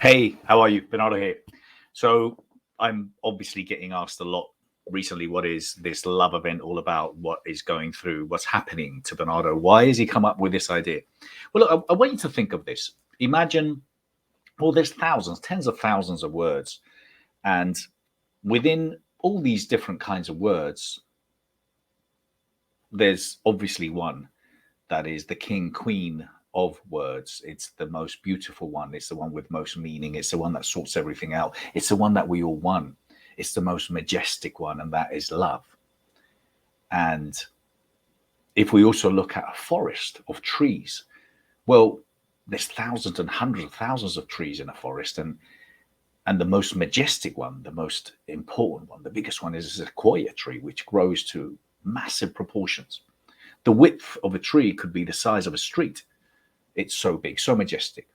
Hey, how are you? Bernardo here. So, I'm obviously getting asked a lot recently, what is this love event all about? What is going through? What's happening to Bernardo? Why has he come up with this idea? Well, look, I want you to think of this. Imagine, well, there's thousands, tens of thousands of words. And within all these different kinds of words, there's obviously one that is the king, queen of words. It's the most beautiful one. It's the one with most meaning. It's the one that sorts everything out. It's the one that we all want. It's the most majestic one, and that is love. And if we also look at a forest of trees, well, there's thousands and hundreds of thousands of trees in a forest, and the most majestic one, the most important one, the biggest one is a sequoia tree, which grows to massive proportions. The width of a tree could be the size of a street. It's so big, so majestic.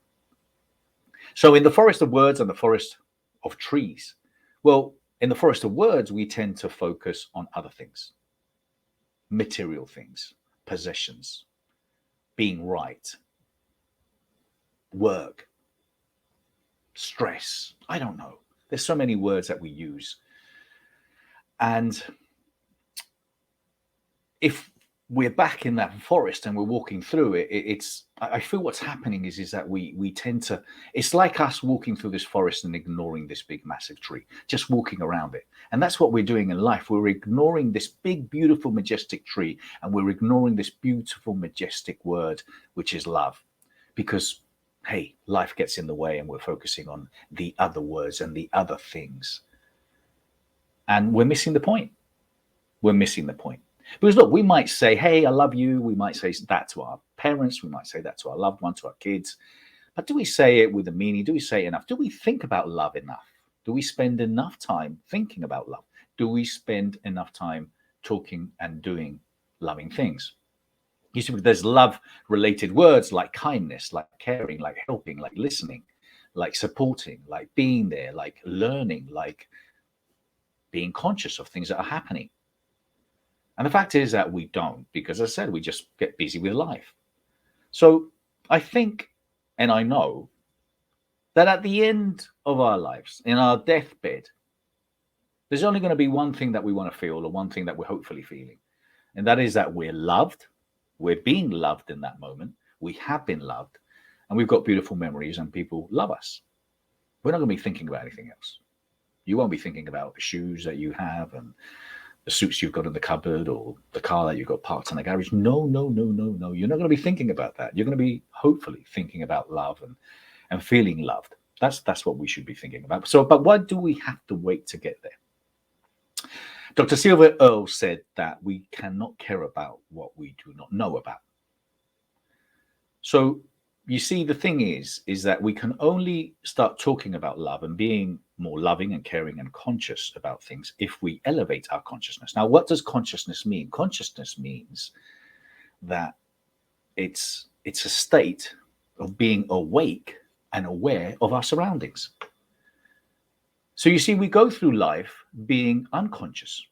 So in the forest of words and the forest of trees, well, in the forest of words, we tend to focus on other things, material things, possessions, being right, work, stress. I don't know. There's so many words that we use. And if we're back in that forest and we're walking through it, it's I feel what's happening is that we tend to, it's like us walking through this forest and ignoring this big massive tree, just walking around it. And that's what we're doing in life. We're ignoring this big, beautiful, majestic tree, and we're ignoring this beautiful, majestic word, which is love. Because hey, life gets in the way and we're focusing on the other words and the other things. And we're missing the point. We're missing the point. Because look, we might say, hey, I love you. We might say that to our parents. We might say that to our loved one, to our kids. But do we say it with a meaning? Do we say it enough? Do we think about love enough? Do we spend enough time thinking about love? Do we spend enough time talking and doing loving things? You see, there's love related words like kindness, like caring, like helping, like listening, like supporting, like being there, like learning, like being conscious of things that are happening. And the fact is that we don't, because as I said, we just get busy with life. So I think, and I know, that at the end of our lives, in our deathbed, there's only going to be one thing that we want to feel, or one thing that we're hopefully feeling. And that is that we're loved. We're being loved in that moment. We have been loved. And we've got beautiful memories, and people love us. We're not going to be thinking about anything else. You won't be thinking about the shoes that you have and the suits you've got in the cupboard or the car that you've got parked in the garage. No, no, no, no, no. You're not going to be thinking about that. You're going to be hopefully thinking about love and feeling loved. That's what we should be thinking about. So, but why do we have to wait to get there? Dr. Sylvia Earle said that we cannot care about what we do not know about. So you see, the thing is that we can only start talking about love and being more loving and caring and conscious about things if we elevate our consciousness. Now, what does consciousness mean? Consciousness means that it's a state of being awake and aware of our surroundings. So you see, we go through life being unconscious,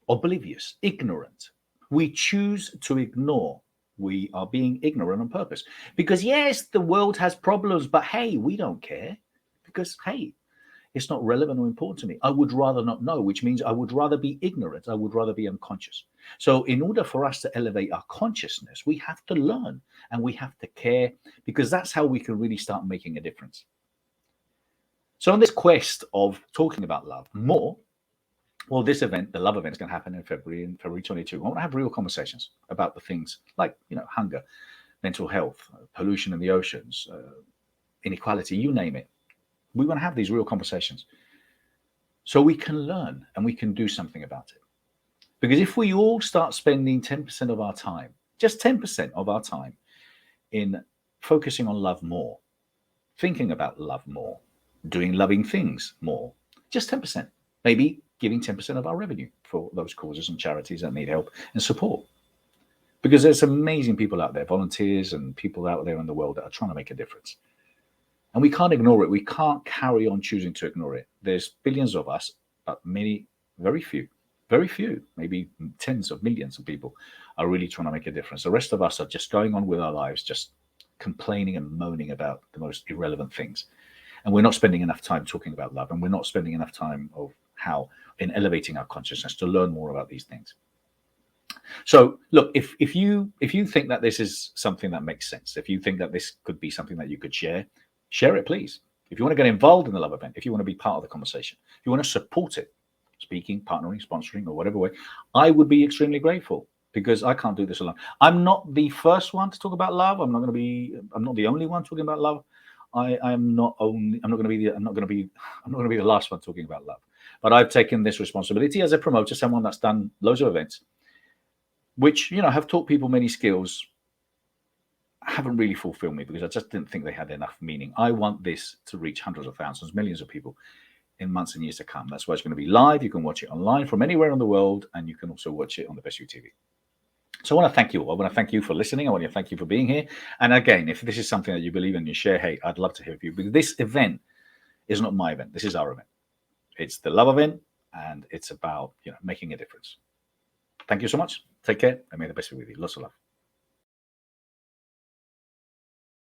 oblivious, ignorant. We choose to ignore. We are being ignorant on purpose because yes, the world has problems, but hey, we don't care because hey, it's not relevant or important to me. I would rather not know, which means I would rather be ignorant. I would rather be unconscious. So in order for us to elevate our consciousness, we have to learn and we have to care, because that's how we can really start making a difference. So on this quest of talking about love more, well, this event, the love event, is going to happen in February 22. I want to have real conversations about the things like, hunger, mental health, pollution in the oceans, inequality, you name it. We want to have these real conversations so we can learn and we can do something about it. Because if we all start spending 10% of our time, just 10% of our time, in focusing on love more, thinking about love more, doing loving things more, just 10%, maybe giving 10% of our revenue for those causes and charities that need help and support. Because there's amazing people out there, volunteers and people out there in the world that are trying to make a difference. And we can't ignore it. We can't carry on choosing to ignore it. There's billions of us, but many, very few, maybe tens of millions of people are really trying to make a difference. The rest of us are just going on with our lives, just complaining and moaning about the most irrelevant things. And we're not spending enough time talking about love, and we're not spending enough time of how in elevating our consciousness to learn more about these things. So look, if you think that this is something that makes sense, if you think that this could be something that you could share it, please. If you want to get involved in the love event, if you want to be part of the conversation, if you want to support it, speaking, partnering, sponsoring, or whatever way, I would be extremely grateful, because I can't do this alone. I'm not the first one to talk about love. I'm not the only one talking about love. I'm not going to be the last one talking about love. But I've taken this responsibility as a promoter, someone that's done loads of events, which, have taught people many skills, haven't really fulfilled me, because I just didn't think they had enough meaning. I want this to reach hundreds of thousands, millions of people in months and years to come. That's why it's going to be live. You can watch it online from anywhere in the world, and you can also watch it on the Best You TV. So I want to thank you all. I want to thank you for listening. I want to thank you for being here. And again, if this is something that you believe in, you share, hey, I'd love to hear from you, because this event is not my event. This is our event. It's the love event, and it's about making a difference. Thank you so much. Take care, and may the best be with you. Lots of love.